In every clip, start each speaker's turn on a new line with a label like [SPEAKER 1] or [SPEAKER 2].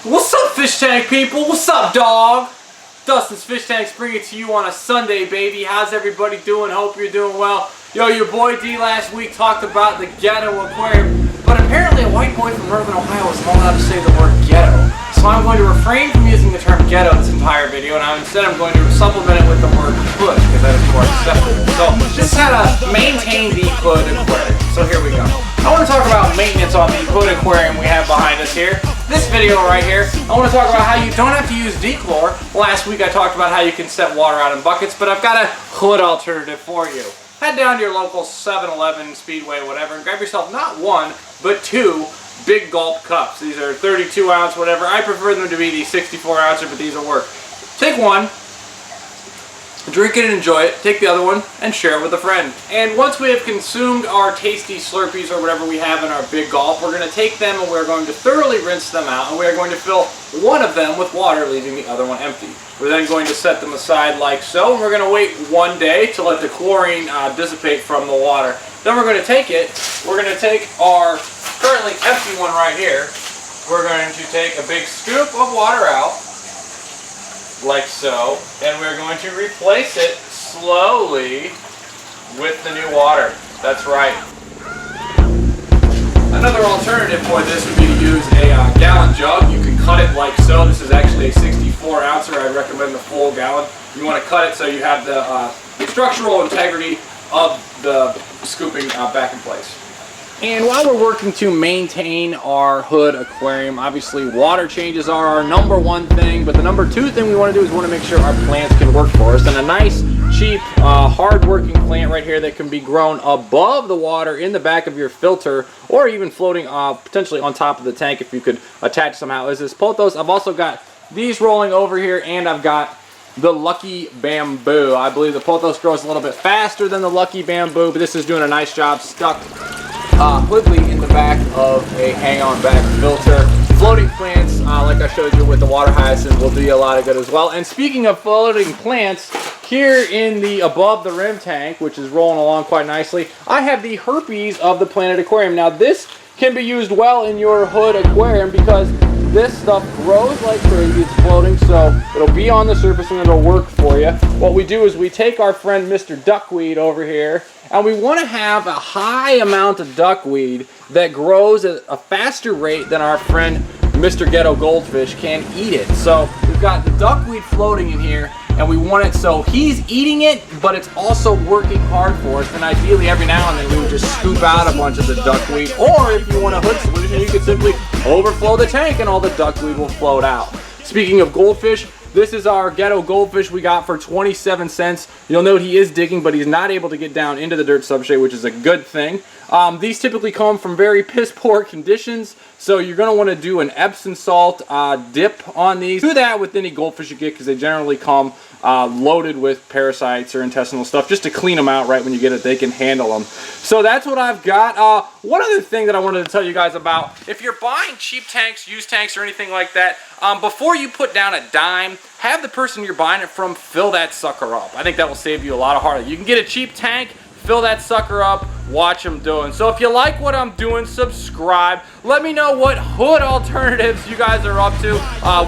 [SPEAKER 1] What's up, fish tank people? What's up, dog? Dustin's Fish Tanks bring it to you on a Sunday, baby. How's everybody doing? Hope you're doing well. Yo, your boy D last week talked about the Ghetto Aquarium, but apparently a white boy from Northern Ohio is not allowed to say the word ghetto. So I'm going to refrain from using the term ghetto this entire video, and instead I'm going to supplement it with the word hood, because that is more acceptable. So just how to maintain the hood aquarium. So here we go. I want to talk about maintenance on the hood aquarium we have behind us here. This video right here, I want to talk about how you don't have to use dechlor. Last week I talked about how you can set water out in buckets, but I've got a hood alternative for you. Head down to your local 7-Eleven, Speedway, whatever, and grab yourself not one, but two big gulp cups. These are 32 ounce, whatever. I prefer them to be the 64 ouncer, but these will work. Take one, drink it and enjoy it. Take the other one and share it with a friend. And once we have consumed our tasty Slurpees or whatever we have in our big gulp, we're going to take them and we're going to thoroughly rinse them out, and we are going to fill one of them with water, leaving the other one empty. We're then going to set them aside like so, and we're going to wait one day to let the chlorine dissipate from the water. Then we're going to take it, we're going to take our currently empty one right here, we're going to take a big scoop of water out, like so, and we're going to replace it slowly with the new water. That's right. Another alternative for this would be to use a gallon jug. You can cut it like so. This is actually a 64 ouncer. I recommend the full gallon. You want to cut it so you have the structural integrity of the scooping back in place. And while we're working to maintain our hood aquarium, obviously water changes are our number one thing, but the number two thing we want to do is we want to make sure our plants can work for us. And a nice, cheap, hard-working plant right here that can be grown above the water in the back of your filter, or even floating potentially on top of the tank if you could attach somehow, is this pothos. I've also got these rolling over here, and I've got the Lucky Bamboo. I believe the pothos grows a little bit faster than the Lucky Bamboo, but this is doing a nice job stuck quickly in the back of a hang-on back filter. Floating plants, like I showed you with the water hyacinth, will do you a lot of good as well. And speaking of floating plants, here in the above the rim tank, which is rolling along quite nicely, I have the herpes of the Planet Aquarium. Now this can be used well in your hood aquarium because this stuff grows like crazy. It's floating, so it'll be on the surface and it'll work for you. What we do is we take our friend Mr. Duckweed over here, and we want to have a high amount of duckweed that grows at a faster rate than our friend Mr. Ghetto Goldfish can eat it. So we've got the duckweed floating in here, and we want it so he's eating it, but it's also working hard for us. And ideally, every now and then, we would just scoop out a bunch of the duckweed. Or if you want a hood solution, you could simply overflow the tank, and all the duckweed will float out. Speaking of goldfish, this is our ghetto goldfish we got for 27 cents. You'll note he is digging, but he's not able to get down into the dirt substrate, which is a good thing. These typically come from very piss poor conditions, so you're going to want to do an Epsom salt dip on these. Do that with any goldfish you get, because they generally come loaded with parasites or intestinal stuff, just to clean them out right when you get it. They can handle them. So that's what I've got. One other thing that I wanted to tell you guys about, if you're buying cheap tanks, used tanks, or anything like that, before you put down a dime, have the person you're buying it from fill that sucker up. I think that will save you a lot of heartache. You can get a cheap tank, fill that sucker up, watch them doing. So if you like what I'm doing, subscribe. Let me know what hood alternatives you guys are up to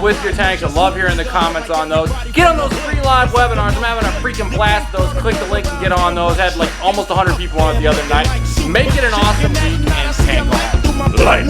[SPEAKER 1] with your tanks. I love hearing the comments on those. Get on those free live webinars. I'm having a freaking blast with those. Click the link and get on those. Had like almost 100 people on it the other night. Make it an awesome week and tank off. Life.